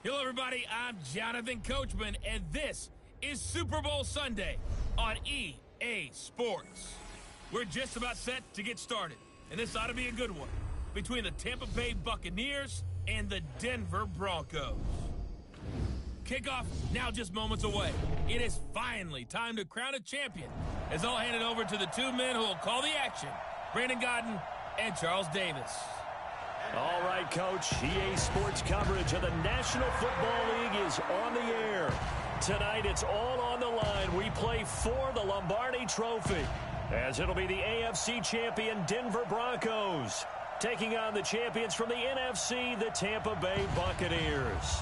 Hello, everybody. I'm Jonathan Coachman, and this is Super Bowl Sunday on EA Sports. We're just about set to get started, and this ought to be a good one between the Tampa Bay Buccaneers and the Denver Broncos. Kickoff now just moments away. It is finally time to crown a champion, as I'll hand it over to the two men who will call the action, Brandon Godden and Charles Davis. All right, Coach. EA Sports coverage of the National Football League is on the air. Tonight, it's all on the line. We play for the Lombardi Trophy, as it'll be the AFC champion Denver Broncos taking on the champions from the NFC, the Tampa Bay Buccaneers.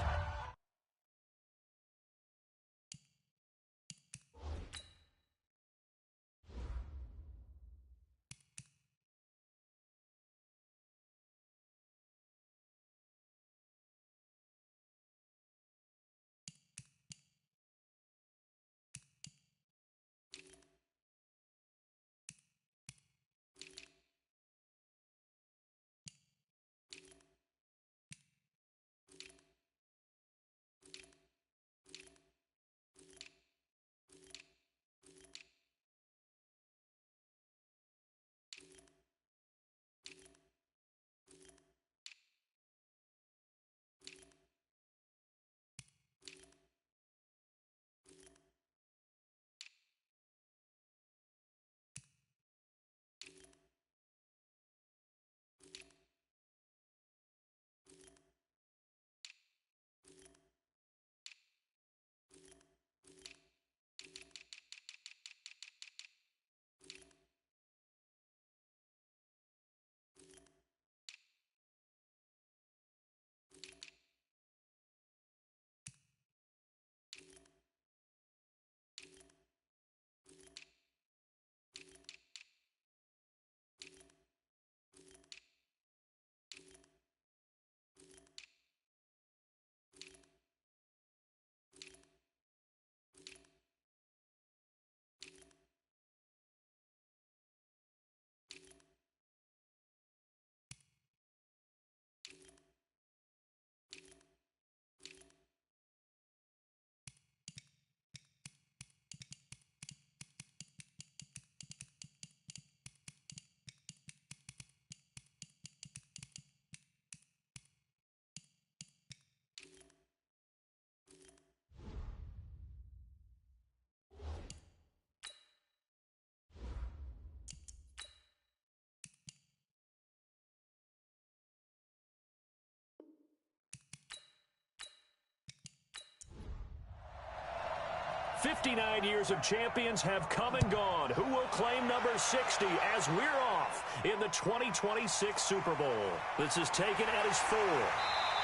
"59 years of champions have come and gone. Who will claim number 60 as we're off in the 2026 Super Bowl?" This is taken at his 4.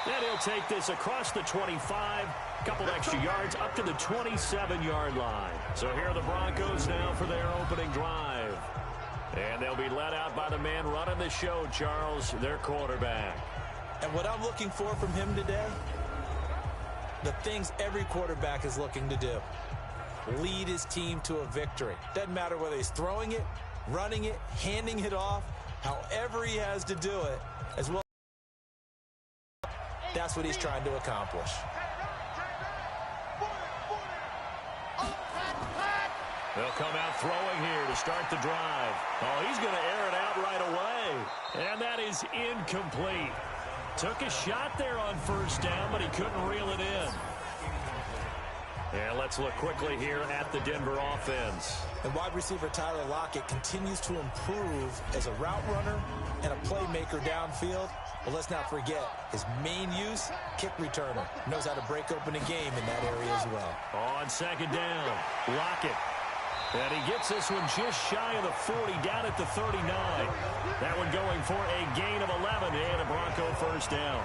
And he'll take this across the 25, couple extra yards up to the 27-yard line. So here are the Broncos now for their opening drive. And they'll be led out by the man running the show, Charles, their quarterback. And what I'm looking for from him today, the things every quarterback is looking to do. Lead his team to a victory. Doesn't matter whether he's throwing it, running it, handing it off, however he has to do it, as well. That's what he's trying to accomplish. They'll come out throwing here to start the drive. Oh, he's going to air it out right away. And that is incomplete. Took a shot there on first down, but he couldn't reel it in. And let's look quickly here at the Denver offense. And wide receiver Tyler Lockett continues to improve as a route runner and a playmaker downfield. But let's not forget, his main use, kick returner. Knows how to break open a game in that area as well. On second down, Lockett. And he gets this one just shy of the 40, down at the 39. That one going for a gain of 11 and a Bronco first down.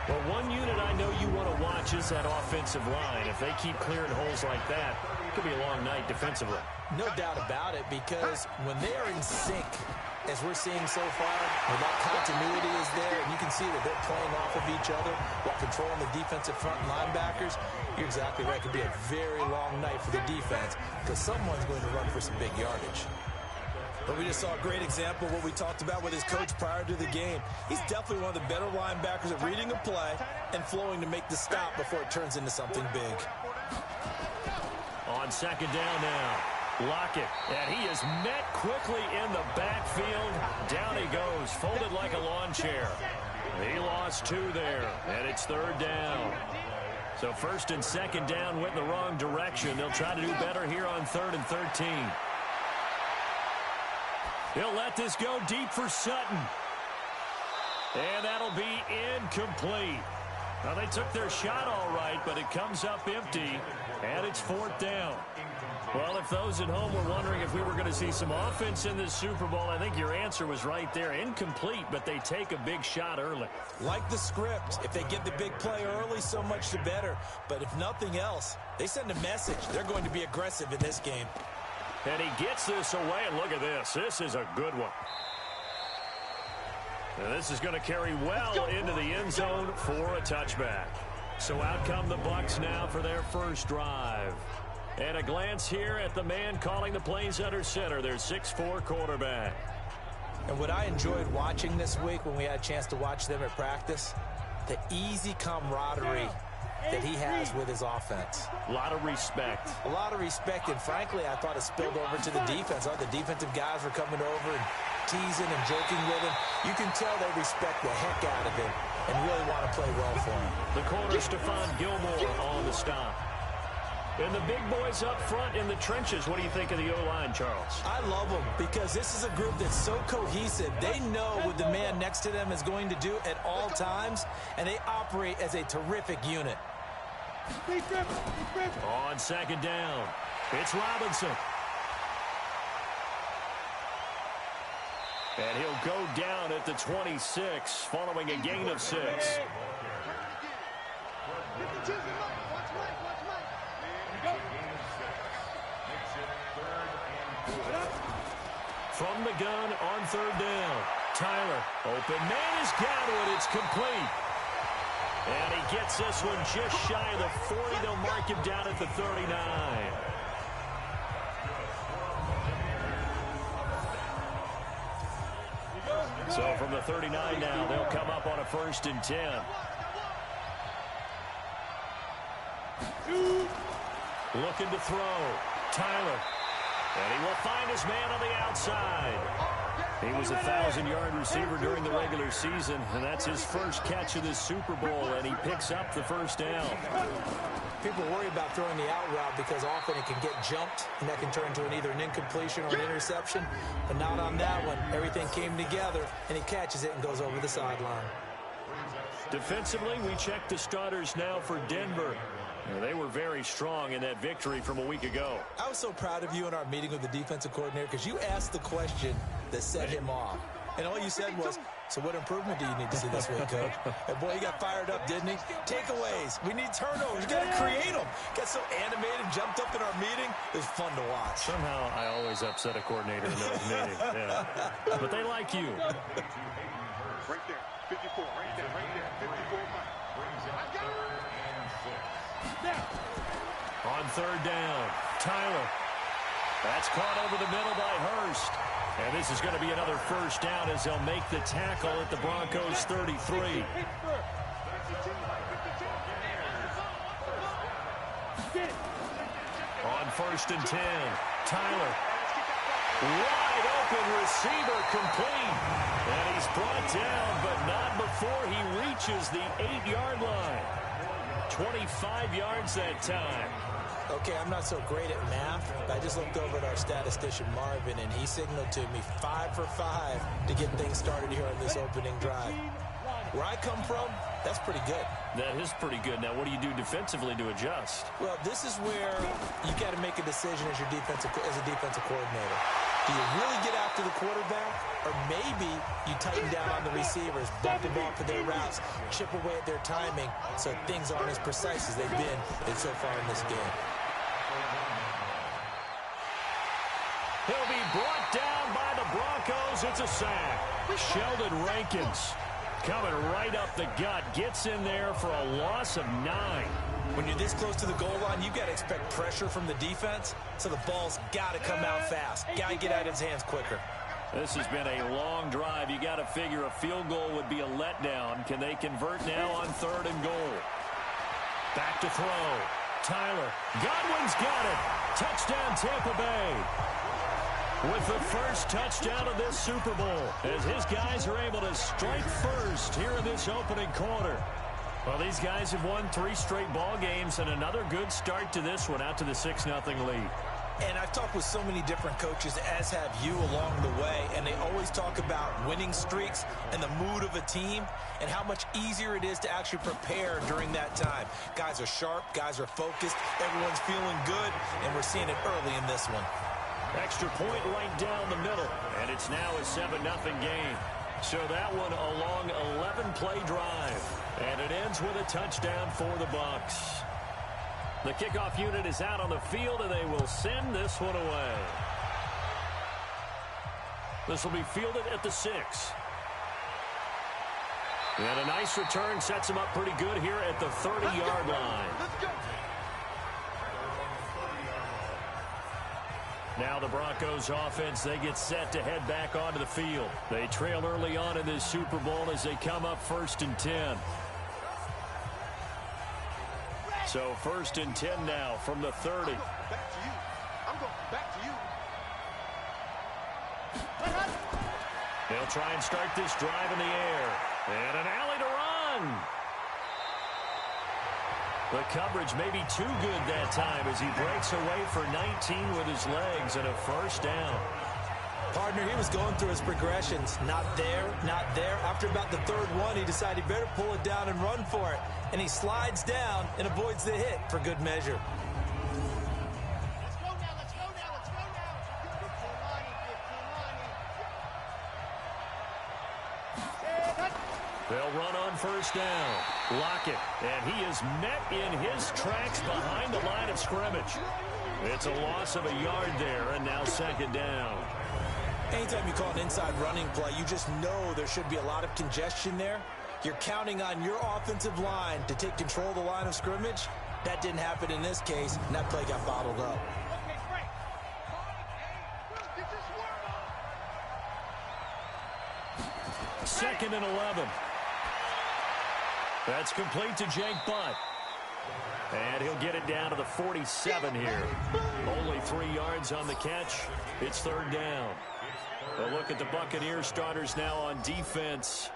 Well, one unit I know you want to watch is that offensive line. If they keep clearing holes like that, it could be a long night defensively. No doubt about it, because when they are in sync, as we're seeing so far, when that continuity is there, and you can see that they're playing off of each other while controlling the defensive front linebackers, you're exactly right. It could be a very long night for the defense because someone's going to run for some big yardage. But we just saw a great example of what we talked about with his coach prior to the game. He's definitely one of the better linebackers at reading a play and flowing to make the stop before it turns into something big. On second down now, Lockett, and he is met quickly in the backfield. Down he goes, folded like a lawn chair. He lost 2 there, and it's third down. So first and second down went in the wrong direction. They'll try to do better here on 3rd and 13. He'll let this go deep for Sutton. And that'll be incomplete. Now, they took their shot all right, but it comes up empty, and it's 4th down. Well, if those at home were wondering if we were going to see some offense in this Super Bowl, I think your answer was right there. Incomplete, but they take a big shot early. Like the script, if they get the big play early, so much the better. But if nothing else, they send a message. They're going to be aggressive in this game. And he gets this away, and look at this. This is a good one. And this is going to carry well into the end zone for a touchback. So out come the Bucs now for their first drive. And a glance here at the man calling the plays under center, their 6'4" quarterback. And what I enjoyed watching this week when we had a chance to watch them at practice, the easy camaraderie that he has with his offense. A lot of respect. A lot of respect, and frankly, I thought it spilled over to the defense. All the defensive guys were coming over and teasing and joking with him. You can tell they respect the heck out of him and really want to play well for him. The corner, Stephon Gilmore on the stop. And the big boys up front in the trenches. What do you think of the O-line, Charles? I love them because this is a group that's so cohesive. They know what the man next to them is going to do at all times, and they operate as a terrific unit. On second down, it's Robinson. And he'll go down at the 26 following a gain of 6. From the gun on third down, Tyler, open man is Godwin, it's complete. And he gets this one just shy of the 40. They'll mark him down at the 39. So from the 39 now, they'll come up on a 1st and 10. Looking to throw. Tyler. And he will find his man on the outside. He was a 1,000-yard receiver during the regular season, and that's his first catch of this Super Bowl, and he picks up the first down. People worry about throwing the out route because often it can get jumped, and that can turn into either an incompletion or an interception. But not on that one. Everything came together, and he catches it and goes over the sideline. Defensively, we check the starters now for Denver. They were very strong in that victory from a week ago. I was so proud of you in our meeting with the defensive coordinator because you asked the question that set him off. And all you said was, so what improvement do you need to see this week, Coach? And boy, he got fired up, didn't he? Takeaways. We need turnovers. We got to create them. Got so animated, jumped up in our meeting. It was fun to watch. Somehow I always upset a coordinator in those meetings. Yeah. But they like you. Right there, 54. Right there, 54. On third down, Tyler. That's caught over the middle by Hurst. And this is going to be another first down as they'll make the tackle at the Broncos' 33. On 1st and 10, Tyler. Wide open receiver complete. And he's brought down, but not before he reaches the 8-yard line. 25 yards that time. Okay, I'm not so great at math, but I just looked over at our statistician, Marvin, and he signaled to me 5 for 5 to get things started here on this opening drive. Where I come from, that's pretty good. That is pretty good. Now, what do you do defensively to adjust? Well, this is where you got to make a decision as a defensive coordinator. Do you really get after the quarterback, or maybe you tighten down on the receivers, bump them off for their routes, chip away at their timing, so things aren't as precise as they've been so far in this game. He'll be brought down by the Broncos. It's a sack. Sheldon Rankins coming right up the gut. Gets in there for a loss of 9. When you're this close to the goal line, you've got to expect pressure from the defense, so the ball's got to come out fast. Got to get out of his hands quicker. This has been a long drive. You got to figure a field goal would be a letdown. Can they convert now on 3rd and goal? Back to throw. Tyler. Godwin's got it. Touchdown, Tampa Bay. With the first touchdown of this Super Bowl, as his guys are able to strike first here in this opening quarter. Well, these guys have won 3 straight ball games, and another good start to this one, out to the 6-0 lead. And I've talked with so many different coaches, as have you along the way, and they always talk about winning streaks and the mood of a team and how much easier it is to actually prepare during that time. Guys are sharp, guys are focused, everyone's feeling good, and we're seeing it early in this one. Extra point right down the middle, and it's now a 7-0 game. So that one a long 11-play drive, and it ends with a touchdown for the Bucs. The kickoff unit is out on the field, and they will send this one away. This will be fielded at the 6. And a nice return sets him up pretty good here at the 30-yard line. Let's go. Now the Broncos offense, they get set to head back onto the field. They trail early on in this Super Bowl as they come up 1st and 10. So 1st and 10 now from the 30. Back to you. I'm going back to you. They'll try and start this drive in the air. And an alley to run. The coverage may be too good that time as he breaks away for 19 with his legs and a 1st down. Partner, he was going through his progressions. Not there, not there. After about the 3rd one, he decided he better pull it down and run for it. And he slides down and avoids the hit for good measure. Let's go now, let's go now, let's go now. 15 money. They'll run on 1st down. Lockett, and he is met in his tracks behind the line of scrimmage. It's a loss of a yard there, and now 2nd down. Anytime you call an inside running play, you just know there should be a lot of congestion there. You're counting on your offensive line to take control of the line of scrimmage. That didn't happen in this case, and that play got bottled up. Okay, break. Get this work on. 2nd and 11. That's complete to Jake Butt. And he'll get it down to the 47 here. Only 3 yards on the catch. It's 3rd down. A look at the Buccaneers starters now on defense.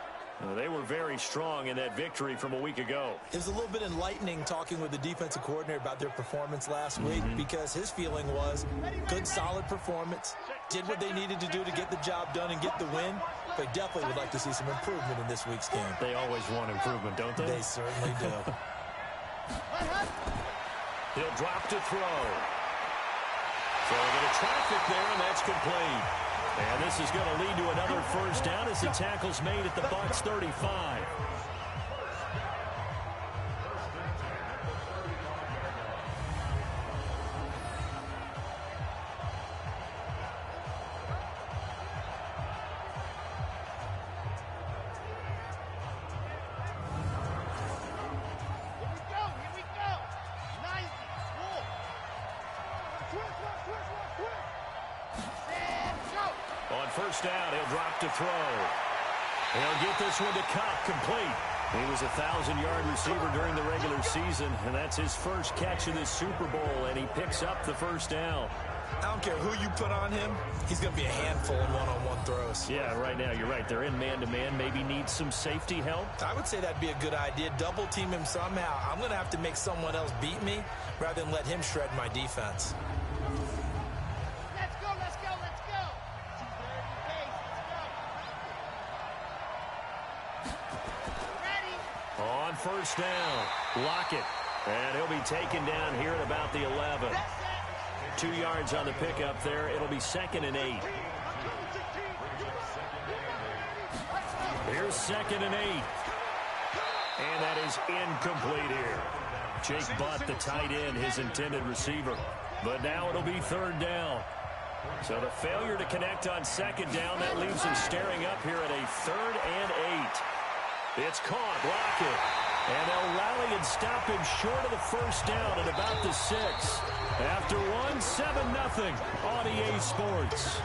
They were very strong in that victory from a week ago. It was a little bit enlightening talking with the defensive coordinator about their performance last week because his feeling was good, solid performance, did what they needed to do to get the job done and get the win, but definitely would like to see some improvement in this week's game. They always want improvement, don't they? They certainly do. He'll drop to throw. So a bit of traffic there, and that's complete. And this is going to lead to another 1st down as the tackle's made at the Bucs 35. Here we go. Nice. Cool. And go. On 1st down, he'll drop to throw. He'll get this one to Cup, complete. He was a 1,000-yard receiver during the regular season, and that's his first catch of this Super Bowl, and he picks up the 1st down. I don't care who you put on him, he's going to be a handful in one-on-one throws. Yeah, right now, you're right. They're in man-to-man, maybe needs some safety help. I would say that'd be a good idea. Double team him somehow. I'm going to have to make someone else beat me rather than let him shred my defense. Let's go, let's go, let's go. 230 pace, let's go. Ready. On 1st down, Lockett. And he'll be taken down here at about the 11. 2 yards on the pickup there. It'll be 2nd and 8. Here's 2nd and 8. And that is incomplete here. Jake Butt, the tight end, his intended receiver. But now it'll be 3rd down. So the failure to connect on 2nd down, that leaves him staring up here at a 3rd and 8. It's caught, Lockett. And they'll rally and stop him short of the 1st down at about the 6. After one, 7-0 on EA Sports.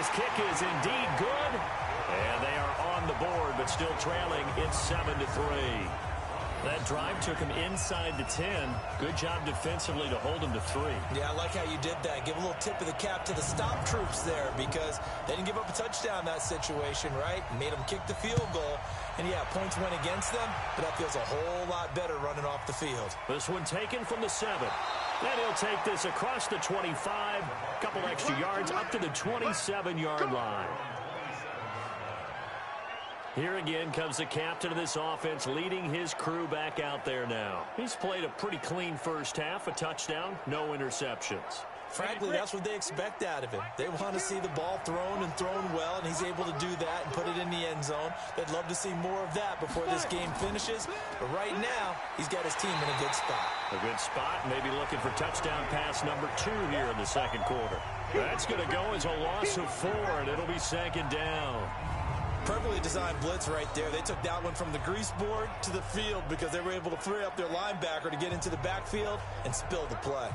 This kick is indeed good. And they are on the board, but still trailing. It's 7-3. That drive took him inside the 10. Good job defensively to hold him to 3. Yeah, I like how you did that. Give a little tip of the cap to the stop troops there because they didn't give up a touchdown in that situation, right? Made them kick the field goal. And, yeah, points went against them, but that feels a whole lot better running off the field. This one taken from the 7. And he'll take this across the 25. A couple extra yards up to the 27-yard line. Here again comes the captain of this offense leading his crew back out there now. He's played a pretty clean first half, a touchdown, no interceptions. Frankly, that's what they expect out of him. They want to see the ball thrown and thrown well, and he's able to do that and put it in the end zone. They'd love to see more of that before this game finishes. But right now, he's got his team in a good spot. A good spot, maybe looking for touchdown pass number 2 here in the second quarter. That's going to go as a loss of 4, and it'll be second down. Perfectly designed blitz right there. They took that one from the grease board to the field because they were able to free up their linebacker to get into the backfield and spill the play.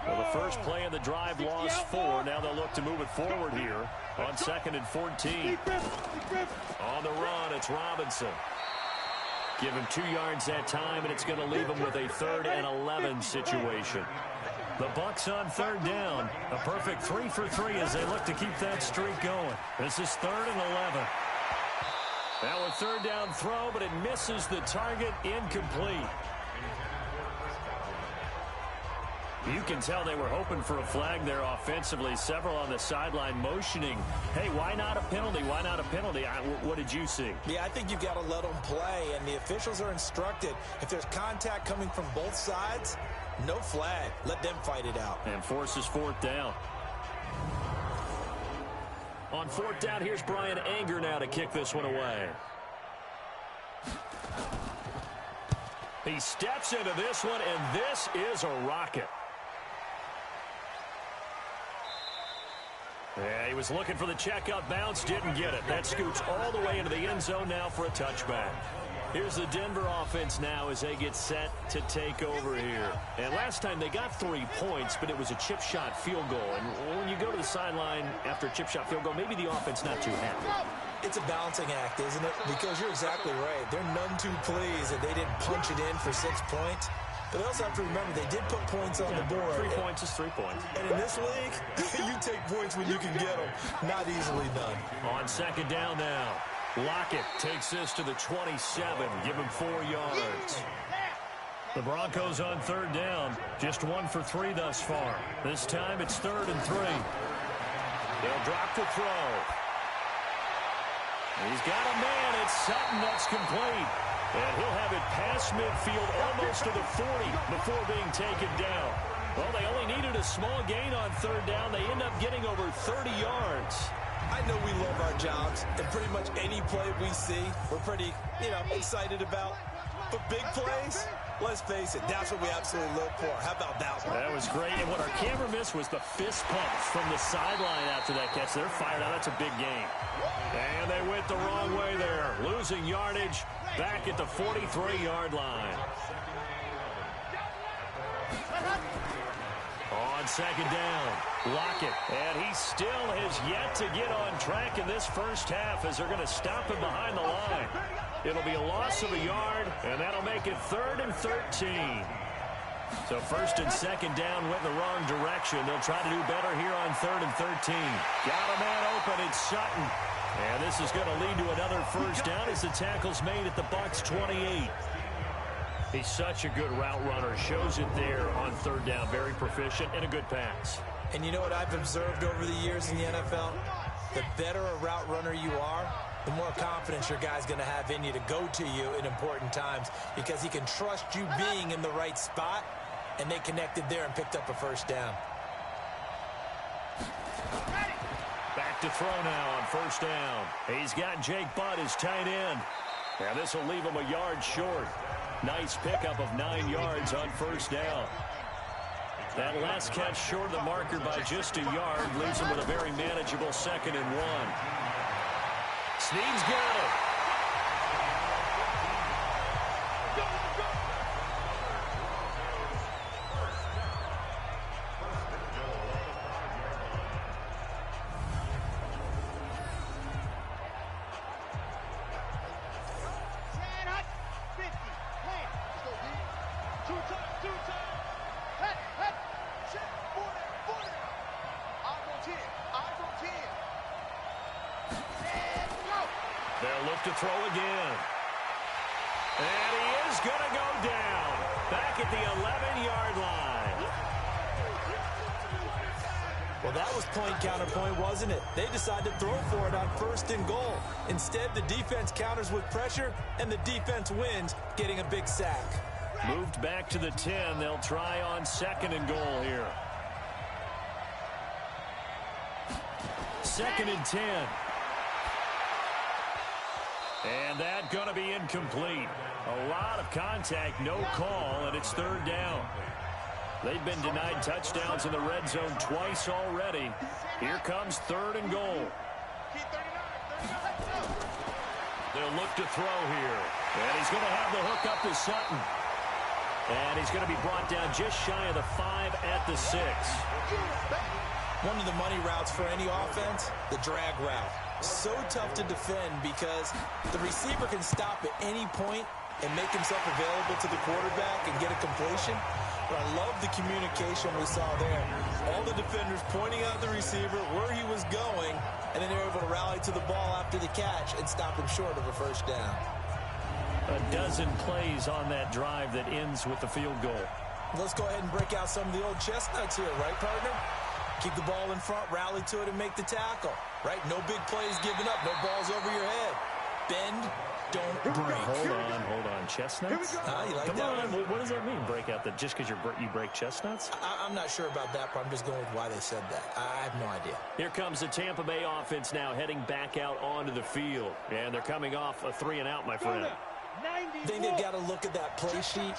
Well, the first play of the drive lost 4. Now they'll look to move it forward here on 2nd and 14. On the run, it's Robinson. Give him 2 yards that time, and it's going to leave him with a 3rd and 11 situation. The Bucs on 3rd down. A perfect 3 for 3 as they look to keep that streak going. This is 3rd and 11. Now a 3rd down throw, but it misses the target, incomplete. You can tell they were hoping for a flag there offensively. Several on the sideline motioning, hey, why not a penalty? Why not a penalty? What did you see? Yeah, I think you've got to let them play, and the officials are instructed. If there's contact coming from both sides, no flag. Let them fight it out. And forces 4th down. On 4th down, here's Brian Anger now to kick this one away. He steps into this one, and this is a rocket. Yeah, he was looking for the checkup bounce, didn't get it. That scoots all the way into the end zone now for a touchback. Here's the Denver offense now as they get set to take over here. And last time they got 3 points, but it was a chip shot field goal. And when you go to the sideline after a chip shot field goal, maybe the offense not too happy. It's a balancing act, isn't it? Because you're exactly right. They're none too pleased that they didn't punch it in for 6 points. But they also have to remember they did put points on the board. 3 points is 3 points. And in this league, you take points when you can get them. Not easily done. On 2nd down now. Lockett takes this to the 27. Give him 4 yards. The Broncos on 3rd down. Just 1 for 3 thus far. This time it's 3rd and 3. They'll drop the throw. He's got a man. It's Sutton. That's complete. And he'll have it past midfield almost to the 40 before being taken down. Well, they only needed a small gain on 3rd down. They end up getting over 30 yards. I know we love our jobs, and pretty much any play we see, we're pretty, excited about. But big plays, let's face it, that's what we absolutely look for. How about that one? That was great. And what our camera missed was the fist pump from the sideline after that catch. They're fired out. That's a big gain. And they went the wrong way there. Losing yardage back at the 43-yard line. On 2nd down, Lockett. And he still has yet to get on track in this first half as they're going to stop him behind the line. It'll be a loss of a yard, and that'll make it 3rd and 13. So 1st and 2nd down went in the wrong direction. They'll try to do better here on 3rd and 13. Got a man open. It's Sutton. And this is going to lead to another first down as the tackle's made at the Bucs 28. He's such a good route runner. Shows it there on 3rd down. Very proficient and a good pass. And you know what I've observed over the years in the NFL? The better a route runner you are, the more confidence your guy's going to have in you to go to you in important times because he can trust you being in the right spot, and they connected there and picked up a first down. Back to throw now on 1st down. He's got Jake Butt as tight end. And this will leave him a yard short. Nice pickup of 9 yards on 1st down. That last catch short of the marker by just a yard leaves him with a very manageable 2nd and 1. Snead's got it. look to throw again. And he is going to go down. Back at the 11-yard line. Well, that was point counterpoint, wasn't it? They decided to throw for it on 1st and goal. Instead, the defense counters with pressure, and the defense wins, getting a big sack. Moved back to the 10. They'll try on 2nd and goal here. 2nd and 10. And that going to be incomplete. A lot of contact, no call, and it's 3rd down. They've been denied touchdowns in the red zone twice already. Here comes 3rd and goal. They'll look to throw here. And he's going to have the hook up to Sutton. And he's going to be brought down just shy of the 5 at the 6. One of the money routes for any offense, the drag route. So tough to defend because the receiver can stop at any point and make himself available to the quarterback and get a completion. But I love the communication we saw there. All the defenders pointing out the receiver, where he was going, and then they were able to rally to the ball after the catch and stop him short of a 1st down. A dozen plays on that drive that ends with the field goal. Let's go ahead and break out some of the old chestnuts here, right, partner? Keep the ball in front, rally to it, and make the tackle, right? No big plays given up, no balls over your head. Bend, don't break. Hold on. Chestnuts? You like Come that on, one? what does that mean, break out? That just because you break chestnuts? I'm not sure about that, but I'm just going with why they said that. I have no idea. Here comes the Tampa Bay offense now heading back out onto the field. And they're coming off a 3-and-out, my friend. I think they've got to look at that play sheet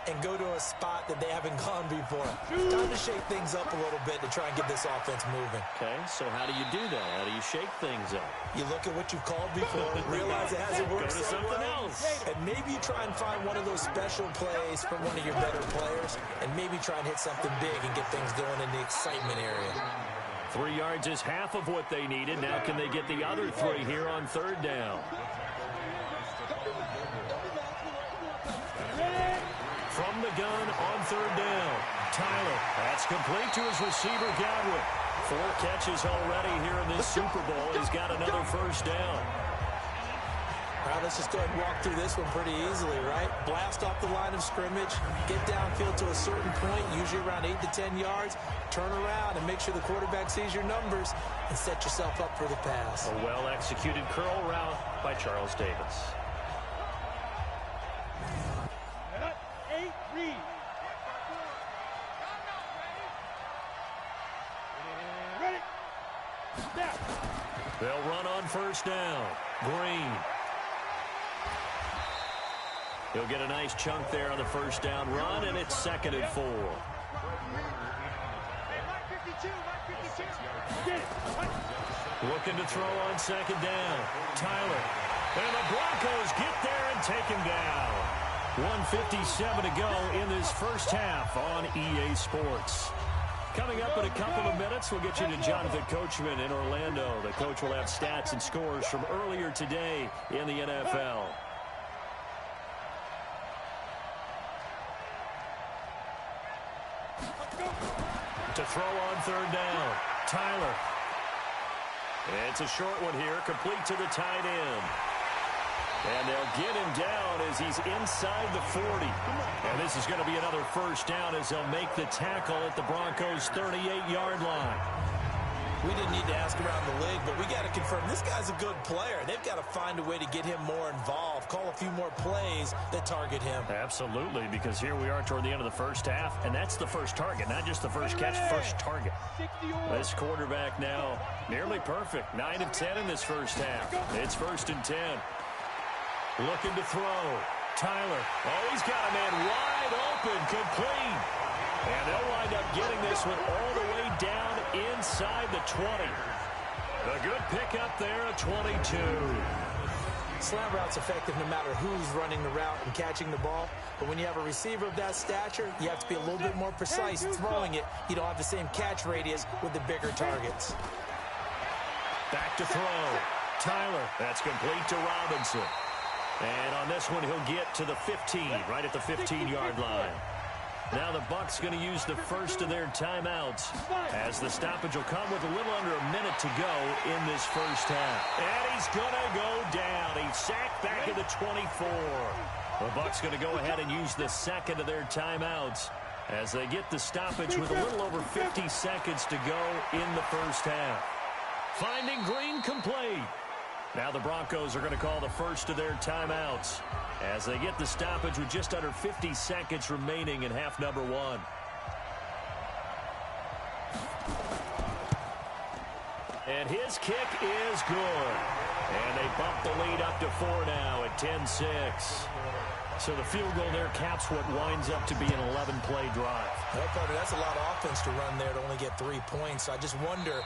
and go to a spot that they haven't gone before. Time to shake things up a little bit to try and get this offense moving. Okay, so how do you do that? How do you shake things up? You look at what you've called before, realize it hasn't worked Go to so something well, else. and maybe you try and find one of those special plays from one of your better players, and maybe try and hit something big and get things going in the excitement area. 3 yards is half of what they needed. Now can they get the other 3 here on 3rd down? From the gun on 3rd down. Tyler, that's complete to his receiver, Godwin. 4 catches already here in this Super Bowl. He's got another 1st down. All right, let's just go ahead and walk through this one pretty easily, right? Blast off the line of scrimmage, get downfield to a certain point, usually around 8 to 10 yards, turn around and make sure the quarterback sees your numbers and set yourself up for the pass. A well-executed curl route by Charles Davis. They'll run on 1st down. Green. He'll get a nice chunk there on the 1st down run, and it's 2nd and 4. Looking to throw on 2nd down. Tyler. And the Broncos get there and take him down. 1:57 to go in this first half on EA Sports. Coming up in a couple of minutes, we'll get you to Jonathan Coachman in Orlando. The coach will have stats and scores from earlier today in the NFL. To throw on 3rd down, Tyler. It's a short one here, complete to the tight end. And they'll get him down as he's inside the 40. And this is going to be another 1st down as they'll make the tackle at the Broncos' 38-yard line. We didn't need to ask around the league, but we got to confirm this guy's a good player. They've got to find a way to get him more involved, call a few more plays that target him. Absolutely, because here we are toward the end of the first half, and that's the first target, not just the first catch, first target. This quarterback now nearly perfect, 9 of 10 in this first half. It's 1st and 10. Looking to throw. Tyler. Oh, he's got a man wide open, complete. And they'll wind up getting this one all the way down inside the 20. A good pickup there at 22. Slant route's effective no matter who's running the route and catching the ball. But when you have a receiver of that stature, you have to be a little bit more precise throwing it. You don't have the same catch radius with the bigger targets. Back to throw. Tyler. That's complete to Robinson. And on this one, he'll get to the 15, right at the 15-yard line. Now the Bucs going to use the first of their timeouts, as the stoppage will come with a little under a minute to go in this first half. And he's going to go down. He's sacked back at the 24. The Bucs going to go ahead and use the second of their timeouts as they get the stoppage with a little over 50 seconds to go in the first half. Finding Green complete. Now the Broncos are going to call the first of their timeouts as they get the stoppage with just under 50 seconds remaining in half number one. And his kick is good. And they bump the lead up to 4 now at 10-6. So the field goal there caps what winds up to be an 11-play drive. Well, partner, that's a lot of offense to run there to only get 3 points. I just wonder,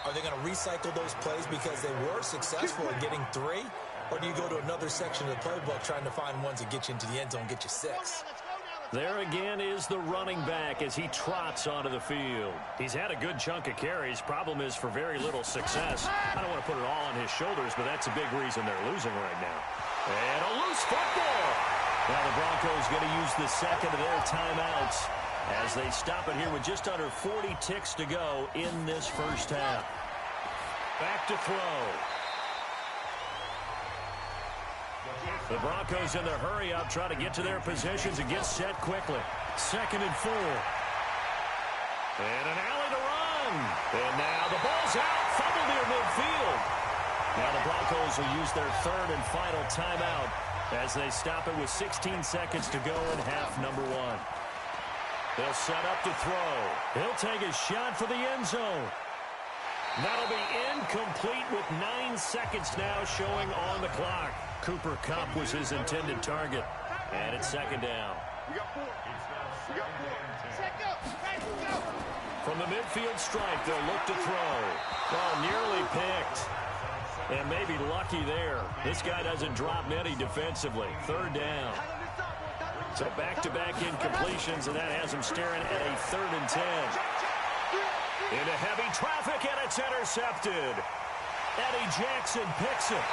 are they going to recycle those plays because they were successful in getting 3? Or do you go to another section of the playbook trying to find ones that get you into the end zone, get you 6? There again is the running back as he trots onto the field. He's had a good chunk of carries. Problem is for very little success. I don't want to put it all on his shoulders, but that's a big reason they're losing right now. And a loose football. Now the Broncos going to use the second of their timeouts as they stop it here with just under 40 ticks to go in this first half. Back to throw. The Broncos in their hurry-up try to get to their positions and get set quickly. 2nd and 4. And an alley to run. And now the ball's out. Fumble near midfield. Now the Broncos will use their third and final timeout as they stop it with 16 seconds to go in half number one. They'll set up to throw. He'll take a shot for the end zone. That'll be incomplete with 9 seconds now showing on the clock. Cooper Kupp was his intended target. And it's 2nd down. From the midfield stripe, they'll look to throw. Oh, nearly picked. And maybe lucky there. This guy doesn't drop many defensively. 3rd down. So back-to-back incompletions, and that has him staring at a 3rd and 10. Into heavy traffic, and it's intercepted. Eddie Jackson picks it.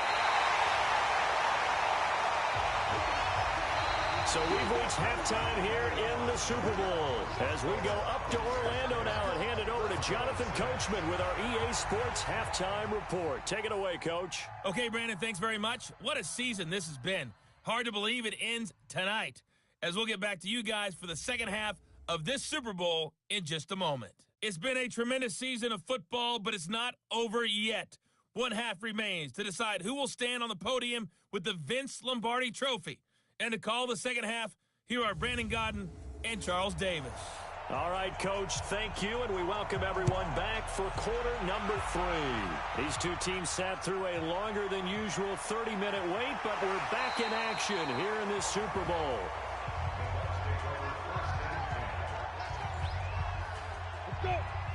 So we've reached halftime here in the Super Bowl as we go up to Orlando now and hand it over to Jonathan Coachman with our EA Sports Halftime Report. Take it away, Coach. Okay, Brandon, thanks very much. What a season this has been. Hard to believe it ends tonight, as we'll get back to you guys for the second half of this Super Bowl in just a moment. It's been a tremendous season of football, but it's not over yet. One half remains to decide who will stand on the podium with the Vince Lombardi Trophy. And to call the second half, here are Brandon Godden and Charles Davis. All right, Coach, thank you, and we welcome everyone back for quarter number 3. These two teams sat through a longer than usual 30-minute wait, but we're back in action here in this Super Bowl.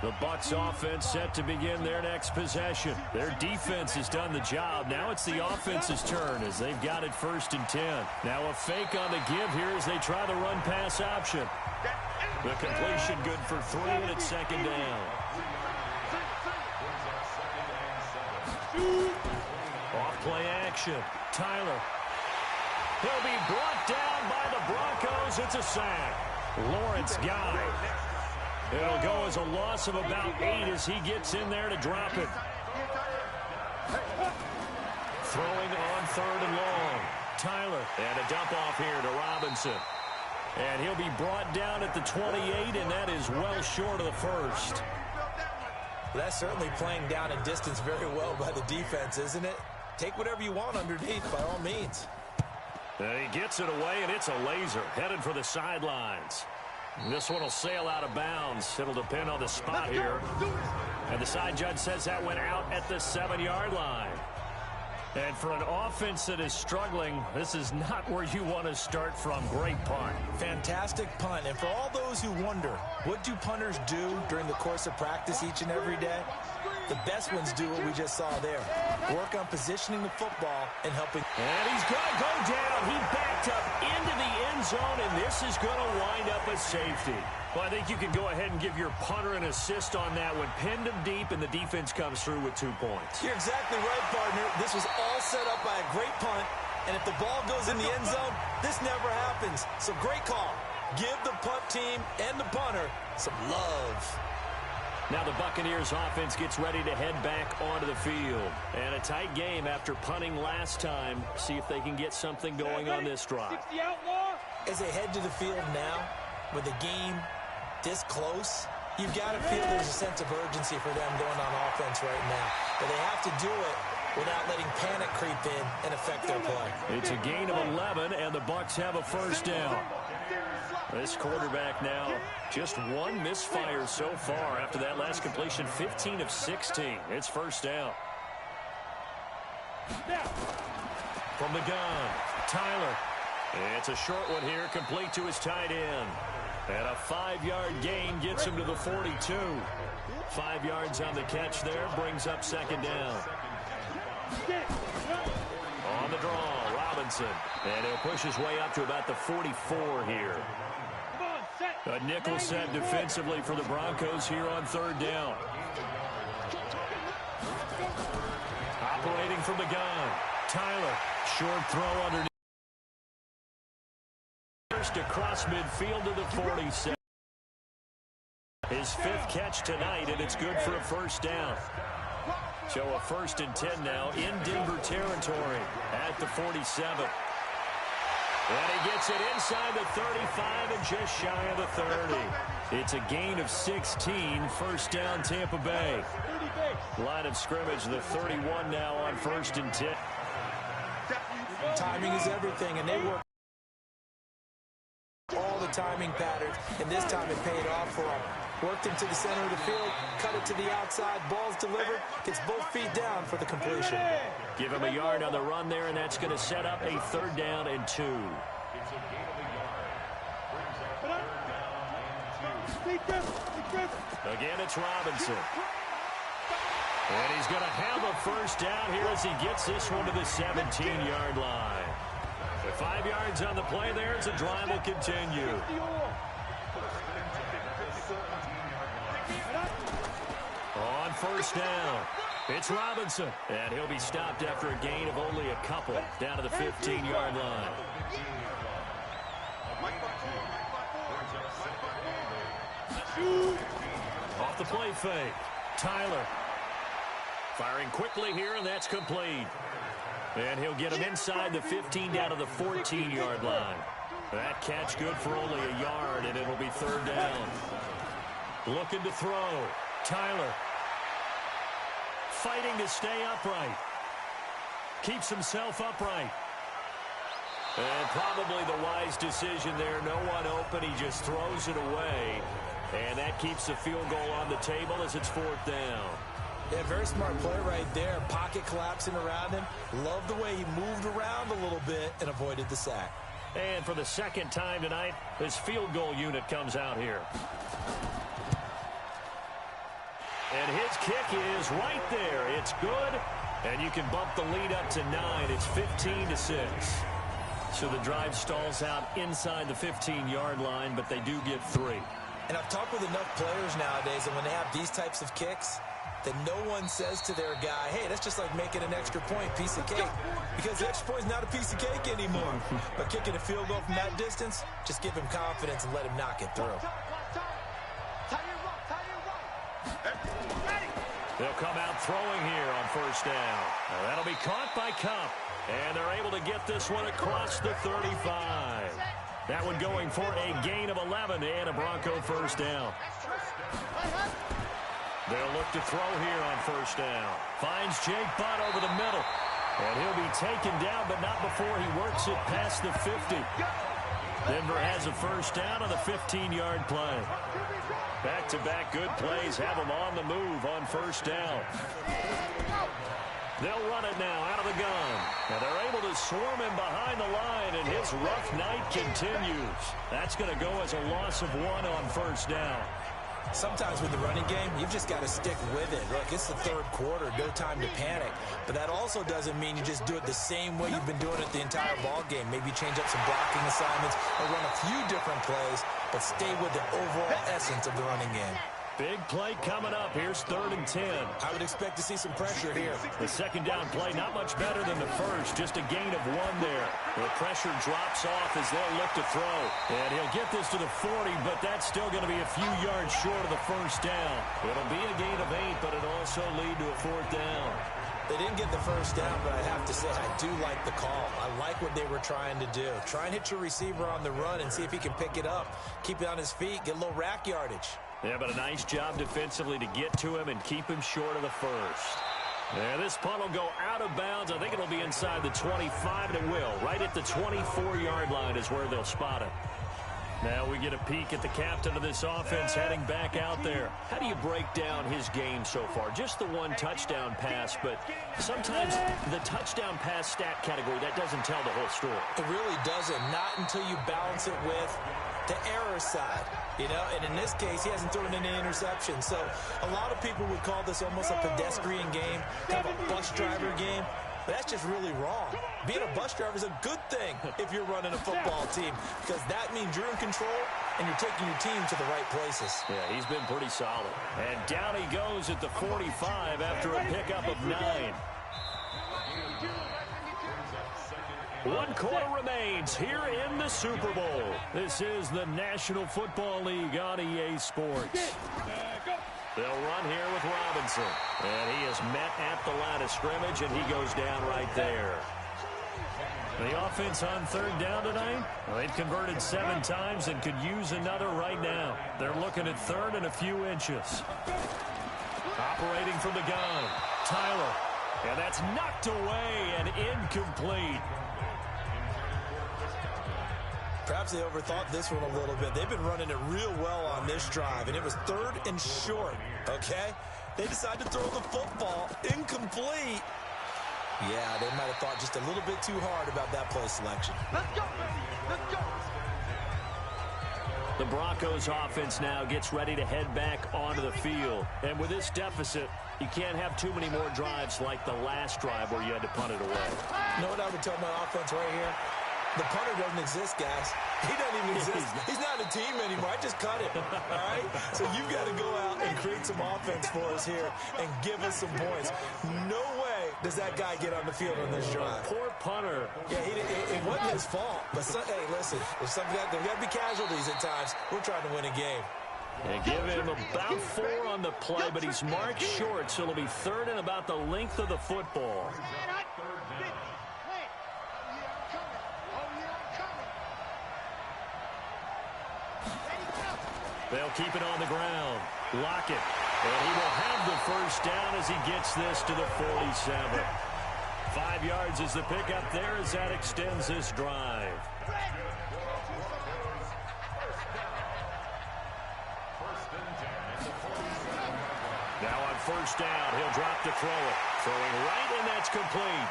The Bucs offense set to begin their next possession. Their defense has done the job. Now it's the offense's turn as they've got it 1st and 10. Now a fake on the give here as they try the run-pass option. The completion good for 3, and it's 2nd down. Off play action. Tyler. He'll be brought down by the Broncos. It's a sack. Lawrence Guy. It'll go as a loss of about 8 as he gets in there to drop it. Throwing on 3rd and long. Tyler. And a dump off here to Robinson. And he'll be brought down at the 28, and that is well short of the 1st. That's certainly playing down in distance very well by the defense, isn't it? Take whatever you want underneath, by all means. And he gets it away, and it's a laser headed for the sidelines. This one will sail out of bounds. It'll depend on the spot here. And the side judge says that went out at the 7-yard line. And for an offense that is struggling, this is not where you want to start from. Great punt. Fantastic punt. And for all those who wonder, what do punters do during the course of practice each and every day? The best ones do what we just saw there. Work on positioning the football and helping. And he's going to go down. He backed up into the end zone, and this is going to wind up a safety. Well, I think you can go ahead and give your punter an assist on that one. Pinned him deep, and the defense comes through with 2 points. You're exactly right, partner. This was all set up by a great punt, and if the ball goes in the end zone, this never happens. So great call. Give the punt team and the punter some love. Now the Buccaneers offense gets ready to head back onto the field. And a tight game after punting last time. See if they can get something going on this drive. As they head to the field now, with the game this close, you've got to feel there's a sense of urgency for them going on offense right now. But they have to do it without letting panic creep in and affect their play. It's a gain of 11, and the Bucs have a first down. This quarterback now just one misfire so far after that last completion, 15 of 16. It's first down. From the gun, Tyler. It's a short one here, complete to his tight end. And a 5-yard gain gets him to the 42. 5 yards on the catch there, brings up second down. On the draw, Robinson. And he'll push his way up to about the 44 here. A nickel set defensively for the Broncos here on third down. Operating from the gun, Tyler. Short throw underneath. First across midfield to the 47. His 5th catch tonight, and it's good for a first down. So a 1st and 10 now in Denver territory at the 47. And he gets it inside the 35 and just shy of the 30. It's a gain of 16, first down Tampa Bay. Line of scrimmage, the 31 now on 1st and 10. Timing is everything, and they work all the timing patterns, and this time it paid off for them. Worked into the center of the field, cut it to the outside, ball's delivered, gets both feet down for the completion. Give him a yard on the run there, and that's going to set up a 3rd down and 2. Again, it's Robinson. And he's going to have a first down here as he gets this one to the 17-yard line. With 5 yards on the play there, as the drive will continue. On first down, it's Robinson. And he'll be stopped after a gain of only a couple down to the 15-yard line. Off the play fake, Tyler. Firing quickly here, and that's complete. And he'll get him inside the 15 down to the 14-yard line. That catch good for only a yard, and it'll be 3rd down. Looking to throw. Tyler. Fighting to stay upright. Keeps himself upright. And probably the wise decision there. No one open. He just throws it away. And that keeps the field goal on the table as it's 4th down. Yeah, very smart play right there. Pocket collapsing around him. Love the way he moved around a little bit and avoided the sack. And for the 2nd time tonight, his field goal unit comes out here. And his kick is right there. It's good. And you can bump the lead up to 9. It's 15-6. So the drive stalls out inside the 15-yard line, but they do get 3. And I've talked with enough players nowadays, and when they have these types of kicks, that no one says to their guy, hey, that's just like making an extra point, piece of cake. Because the extra point is not a piece of cake anymore. But kicking a field goal from that distance, just give him confidence and let him knock it through. They'll come out throwing here on first down. Now that'll be caught by Cup. And they're able to get this one across the 35. That one going for a gain of 11 and a Bronco first down. They'll look to throw here on first down. Finds Jake Butt over the middle. And he'll be taken down, but not before he works it past the 50. Denver has a first down on the 15-yard play. Back-to-back good plays have them on the move on first down. They'll run it now out of the gun. And they're able to swarm him behind the line, and his rough night continues. That's going to go as a loss of 1 on first down. Sometimes with the running game, you've just got to stick with it. Look, it's the 3rd quarter, no time to panic. But that also doesn't mean you just do it the same way you've been doing it the entire ball game. Maybe change up some blocking assignments or run a few different plays, but stay with the overall essence of the running game. Big play coming up. Here's 3rd and 10. I would expect to see some pressure here. The second down play not much better than the first. Just a gain of 1 there. The pressure drops off as they'll look to throw. And he'll get this to the 40, but that's still going to be a few yards short of the first down. It'll be a gain of 8, but it'll also lead to a 4th down. They didn't get the first down, but I have to say I do like the call. I like what they were trying to do. Try and hit your receiver on the run and see if he can pick it up. Keep it on his feet, get a little rack yardage. Yeah, but a nice job defensively to get to him and keep him short of the first. Yeah, this punt will go out of bounds. I think it'll be inside the 25, and it will. Right at the 24-yard line is where they'll spot it. Now we get a peek at the captain of this offense heading back out there. How do you break down his game so far? Just the 1 touchdown pass, but sometimes the touchdown pass stat category, that doesn't tell the whole story. It really doesn't. Not until you balance it with the error side. You know, and in this case, he hasn't thrown any interceptions. So a lot of people would call this almost a pedestrian game, kind of a bus driver game. But that's just really wrong. Being a bus driver is a good thing if you're running a football team, because that means you're in control and you're taking your team to the right places. Yeah, he's been pretty solid. And down he goes at the 45 after a pickup of 9. 1 quarter remains here in the Super Bowl. This is the National Football League on EA Sports. They'll run here with Robinson. And he is met at the line of scrimmage, and he goes down right there. The offense on 3rd down tonight, well, they've converted 7 times and could use another right now. They're looking at 3rd and a few inches. Operating from the gun, Tyler. And that's knocked away and incomplete. Perhaps they overthought this one a little bit. They've been running it real well on this drive, and it was 3rd and short, okay? They decided to throw the football incomplete. Yeah, they might have thought just a little bit too hard about that play selection. Let's go, baby. Let's go. The Broncos offense now gets ready to head back onto the field. And with this deficit, you can't have too many more drives like the last drive where you had to punt it away. You know what I would tell my offense right here? The punter doesn't exist, guys. He doesn't even exist. He's not a team anymore. I just cut him, all right? So you've got to go out and create some offense for us here and give us some points. No way does that guy get on the field on this drive. Poor punter. Yeah, it wasn't his fault. But, hey, listen, there's got to be casualties at times. We're trying to win a game. They give him about 4 on the play, but he's marked short, so it'll be 3rd and about the length of the football. They'll keep it on the ground. Lockett. And he will have the first down as he gets this to the 47. 5 yards is the pickup there as that extends this drive. Now on 1st down, he'll drop to throw it. Throwing right, and that's complete.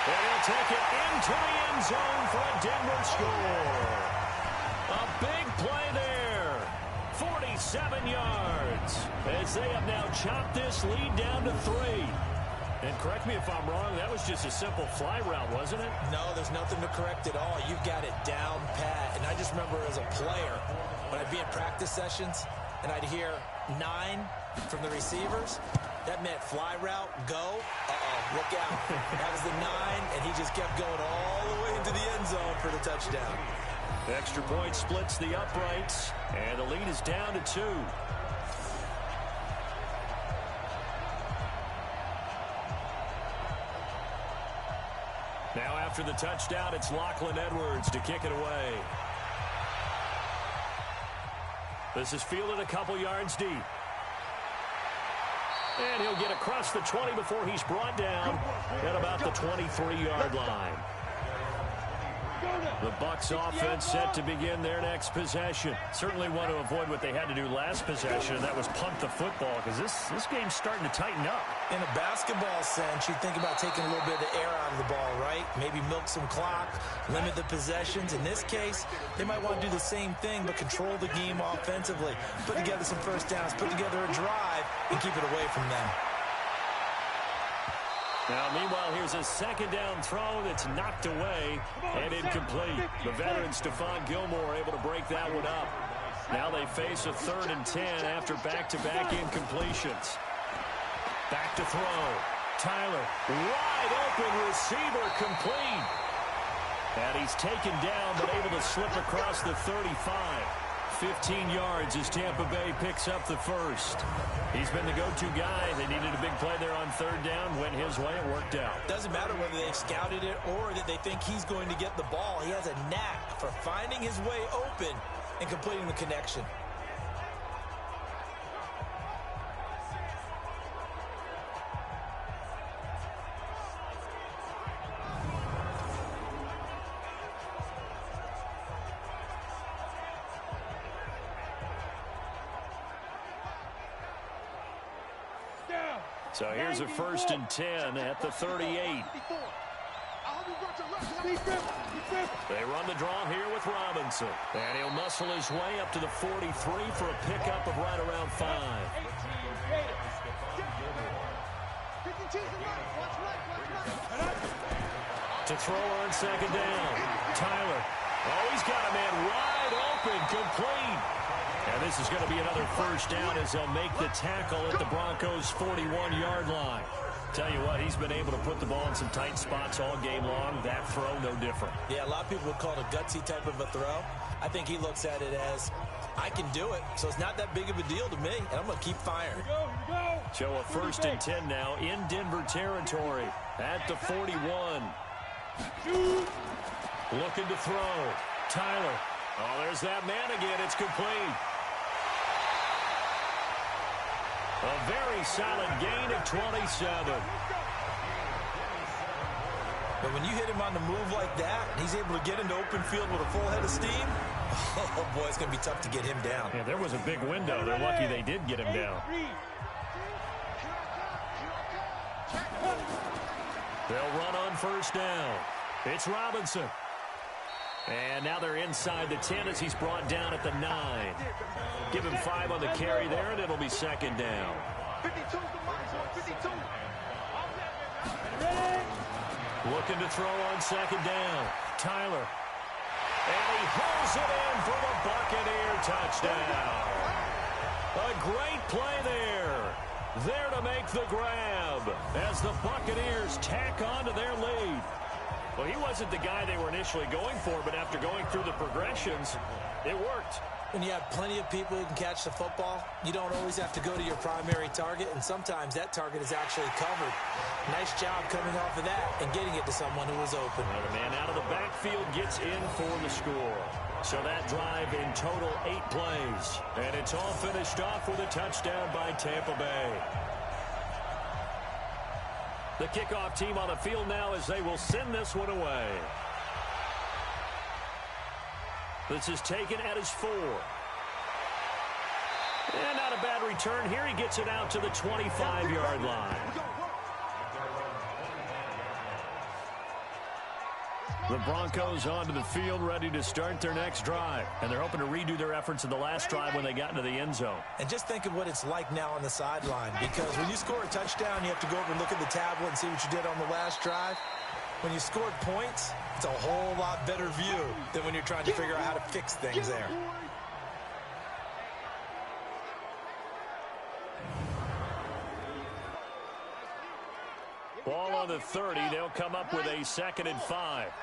And he'll take it into the end zone for a Denver score. A big play there. 47 yards as they have now chopped this lead down to 3. And correct me if I'm wrong, that was just a simple fly route, wasn't it? No, there's nothing to correct at all. You've got it down pat. And I just remember as a player, when I'd be in practice sessions and I'd hear 9 from the receivers, that meant fly route, go. Uh-oh, look out. That was the 9, and he just kept going all the way into the end zone for the touchdown. The extra point splits the uprights, and the lead is down to 2. Now after the touchdown, it's Lachlan Edwards to kick it away. This is fielded a couple yards deep. And he'll get across the 20 before he's brought down at about the 23-yard line. The Bucs offense set to begin their next possession. Certainly want to avoid what they had to do last possession, and that was punt the football, because this game's starting to tighten up. In a basketball sense, you think about taking a little bit of the air out of the ball, right? Maybe milk some clock, limit the possessions. In this case, they might want to do the same thing, but control the game offensively. Put together some first downs, put together a drive, and keep it away from them. Now, meanwhile, here's a second down throw that's knocked away and incomplete. The veteran Stephon Gilmore able to break that one up. Now they face a 3rd and 10 after back-to-back incompletions. Back to throw. Tyler, wide open receiver, complete. And he's taken down but able to slip across the 35. 15 yards as Tampa Bay picks up the first. He's been the go-to guy. They needed a big play there on 3rd down. Went his way. It worked out. Doesn't matter whether they've scouted it or that they think he's going to get the ball. He has a knack for finding his way open and completing the connection. So here's a 1st and 10 at the 38. They run the draw here with Robinson. And he'll muscle his way up to the 43 for a pickup of right around 5. To throw on 2nd down. Tyler. Oh, he's got a man wide open, complete. And this is going to be another 1st down as they'll make the tackle at the Broncos' 41-yard line. Tell you what, he's been able to put the ball in some tight spots all game long. That throw, no different. Yeah, a lot of people would call it a gutsy type of a throw. I think he looks at it as, I can do it, so it's not that big of a deal to me, and I'm going to keep firing. Here we go. So a 1st and 10 now in Denver territory at the 41. Looking to throw. Tyler. Oh, there's that man again. It's complete. A very solid gain of 27. But when you hit him on the move like that, and he's able to get into open field with a full head of steam, oh, boy, it's going to be tough to get him down. Yeah, there was a big window. They're lucky they did get him down. They'll run on 1st down. It's Robinson. And now they're inside the 10 as he's brought down at the 9. Give him 5 on the carry there, and it'll be 2nd down. 52. Looking to throw on 2nd down. Tyler. And he hauls it in for the Buccaneer touchdown. A great play there. There to make the grab as the Buccaneers tack on to their lead. Well, he wasn't the guy they were initially going for, but after going through the progressions, it worked. When you have plenty of people who can catch the football, you don't always have to go to your primary target, and sometimes that target is actually covered. Nice job coming off of that and getting it to someone who was open. Well, the man out of the backfield gets in for the score. So that drive in total 8 plays. And it's all finished off with a touchdown by Tampa Bay. The kickoff team on the field now as they will send this one away. This is taken at his 4. And not a bad return here. He gets it out to the 25-yard line. The Broncos onto the field ready to start their next drive. And they're hoping to redo their efforts in the last drive when they got into the end zone. And just think of what it's like now on the sideline. Because when you score a touchdown, you have to go over and look at the tablet and see what you did on the last drive. When you scored points, it's a whole lot better view than when you're trying to figure out how to fix things there. Ball on the 30. They'll come up with a 2nd and 5.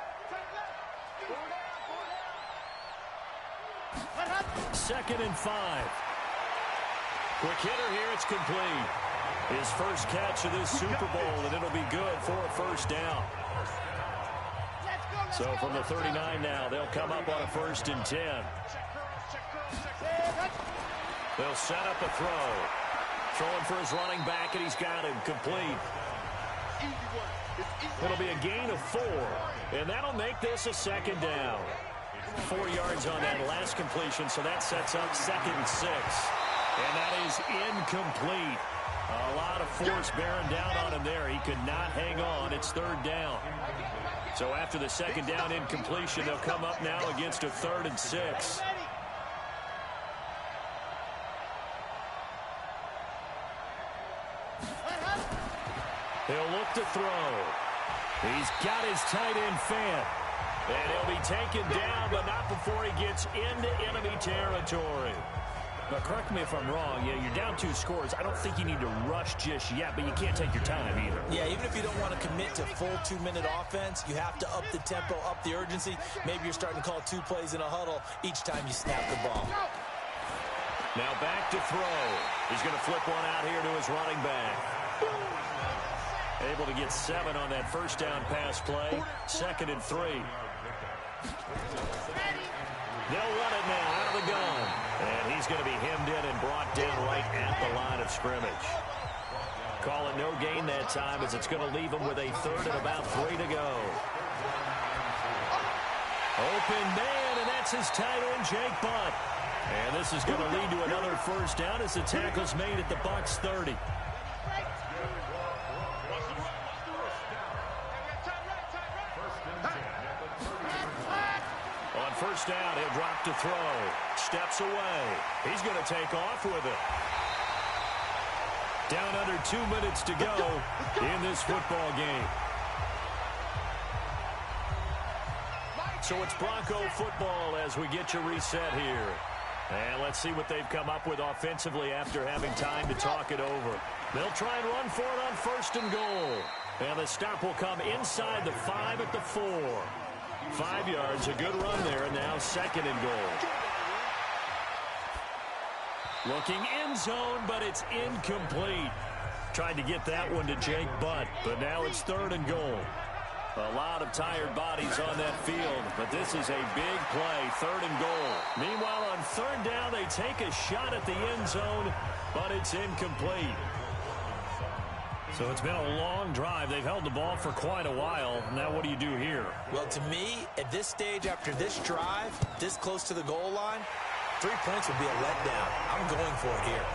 2nd and 5. Quick hitter here. It's complete. His first catch of this Super Bowl, and it'll be good for a 1st down. So from the 39 now, they'll come up on a 1st and 10. They'll set up a throw. Throwing for his running back, and he's got him complete. It'll be a gain of 4, and that'll make this a 2nd down. 4 yards on that last completion, so that sets up 2nd and 6. And that is incomplete. A lot of force bearing down on him there. He could not hang on. It's 3rd down. So after the 2nd down incompletion, they'll come up now against a 3rd and 6. He'll look to throw. He's got his tight end fan. And he'll be taken down, but not before he gets into enemy territory. But correct me if I'm wrong. Yeah, you're down 2 scores. I don't think you need to rush just yet, but you can't take your time either. Yeah, even if you don't want to commit to full 2-minute offense, you have to up the tempo, up the urgency. Maybe you're starting to call 2 plays in a huddle each time you snap the ball. Now back to throw. He's going to flip one out here to his running back. Able to get 7 on that first down pass play. 2nd and 3. They'll run it now out of the gun. And he's going to be hemmed in and brought down right at the line of scrimmage. Call it no gain that time as it's going to leave him with a 3rd and about 3 to go. Open man, and that's his tight end, Jake Butt. And this is going to lead to another first down as the tackle's made at the Bucs 30. On first down, he'll drop to throw. Steps away. He's going to take off with it. Down under 2 minutes to go in this football game. So it's Bronco football as we get you reset here. And let's see what they've come up with offensively after having time to talk it over. They'll try and run for it on 1st and goal. And the stop will come inside the 5 at the 4. 5 yards, a good run there, and now 2nd and goal. Looking end zone, but it's incomplete. Tried to get that one to Jake Butt, but now it's 3rd and goal. A lot of tired bodies on that field, but this is a big play, 3rd and goal. Meanwhile, on 3rd down, they take a shot at the end zone, but it's incomplete. So it's been a long drive. They've held the ball for quite a while. Now what do you do here? Well, to me, at this stage, after this drive, this close to the goal line, 3 points would be a letdown. I'm going for it here.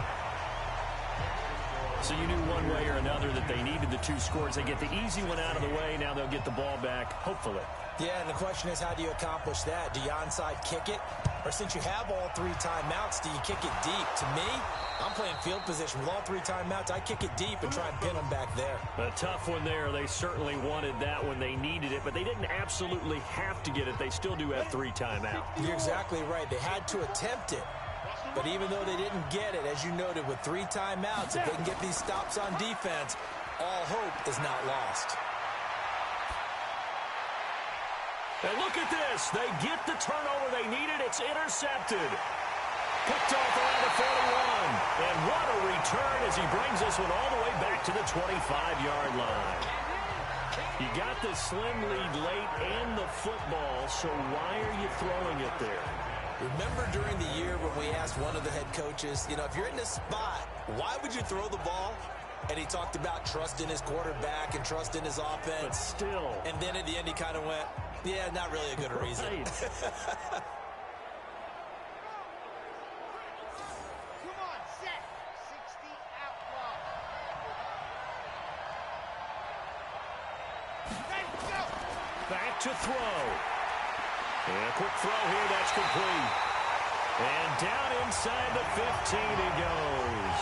So you knew one way or another that they needed the 2 scores. They get the easy one out of the way. Now they'll get the ball back, hopefully. Yeah, and the question is, how do you accomplish that? Do you onside kick it? Or since you have all 3 timeouts, do you kick it deep? To me, I'm playing field position. With all 3 timeouts, I kick it deep and try and pin them back there. A tough one there. They certainly wanted that when they needed it, but they didn't absolutely have to get it. They still do have 3 timeouts. You're exactly right. They had to attempt it. But even though they didn't get it, as you noted, with 3 timeouts, if they can get these stops on defense, all hope is not lost. And look at this. They get the turnover they needed. It's intercepted. Picked off around the 41. And what a return as he brings this one all the way back to the 25-yard line. You got the slim lead late and the football, so why are you throwing it there? Remember during the year when we asked one of the head coaches, if you're in this spot, why would you throw the ball? And he talked about trust in his quarterback and trust in his offense. But still. And then at the end he kind of went, yeah, not really a good reason. Come on, set. 60 outlaw. Let's go. Back to throw. And a quick throw here, that's complete. And down inside the 15 he goes.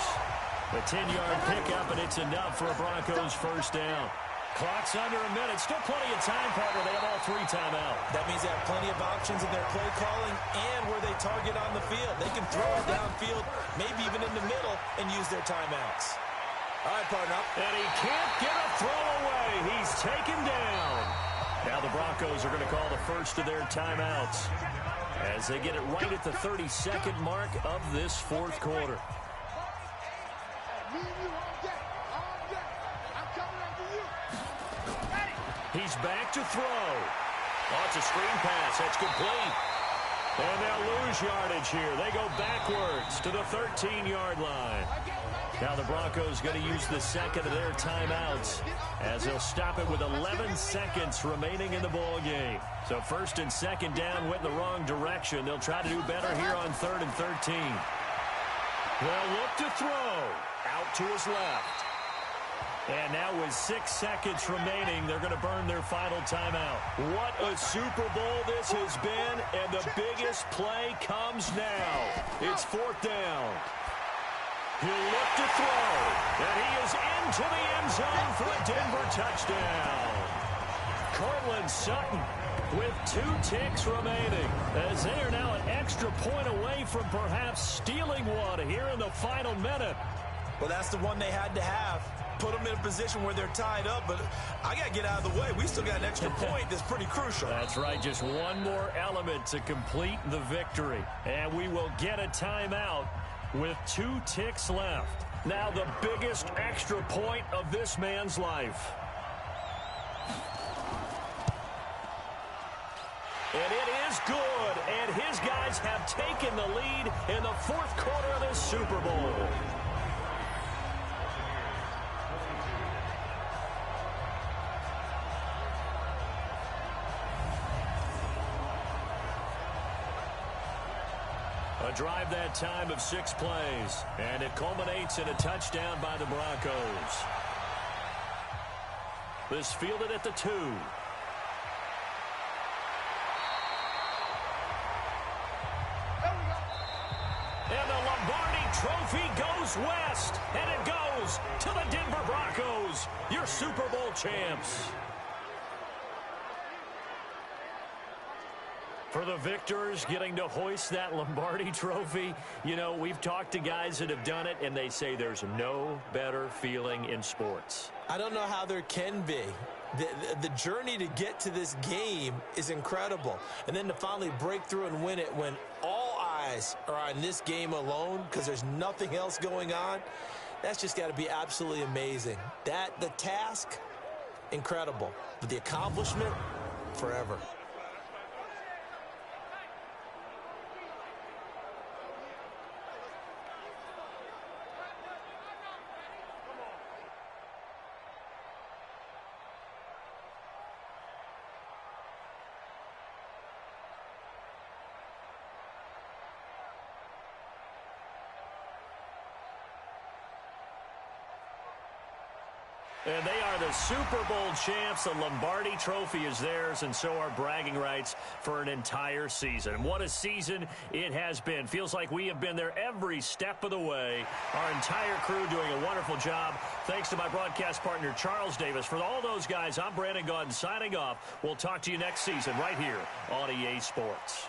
A 10-yard pickup, and it's enough for a Broncos first down. Clock's under a minute. Still plenty of time, partner. They have all 3 timeouts. That means they have plenty of options in their play calling and where they target on the field. They can throw it downfield, maybe even in the middle, and use their timeouts. All right, partner. And he can't get a throw away. He's taken down. Now the Broncos are going to call the first of their timeouts as they get it right at the 32nd mark of this 4th quarter. He's back to throw. Oh, it's a screen pass. That's complete. And they'll lose yardage here. They go backwards to the 13-yard line. Now the Broncos going to use the second of their timeouts as they'll stop it with 11 seconds remaining in the ball game. So 1st and 2nd down went in the wrong direction. They'll try to do better here on 3rd and 13. They'll look to throw. Out to his left. And now with 6 seconds remaining, they're going to burn their final timeout. What a Super Bowl this has been, and the biggest play comes now. It's 4th down. He'll look to throw, and he is into the end zone for a Denver touchdown. Cortland Sutton with 2 ticks remaining, as they are now an extra point away from perhaps stealing one here in the final minute. Well, that's the one they had to have. Put them in a position where they're tied up, but I got to get out of the way. We still got an extra point that's pretty crucial. That's right, just one more element to complete the victory. And we will get a timeout with 2 ticks left. Now the biggest extra point of this man's life. And it is good, and his guys have taken the lead in the 4th quarter of this Super Bowl. A drive that time of 6 plays, and it culminates in a touchdown by the Broncos. This fielded at the 2. And the Lombardi Trophy goes west, and it goes to the Denver Broncos, your Super Bowl champs. For the victors getting to hoist that Lombardi Trophy, you know, we've talked to guys that have done it, and they say there's no better feeling in sports. I don't know how there can be. The journey to get to this game is incredible. And then to finally break through and win it when all eyes are on this game alone because there's nothing else going on, that's just got to be absolutely amazing. The task, incredible. But the accomplishment, forever. And they are the Super Bowl champs. The Lombardi Trophy is theirs, and so are bragging rights for an entire season. What a season it has been. Feels like we have been there every step of the way. Our entire crew doing a wonderful job. Thanks to my broadcast partner, Charles Davis. For all those guys, I'm Brandon Gaudin signing off. We'll talk to you next season right here on EA Sports.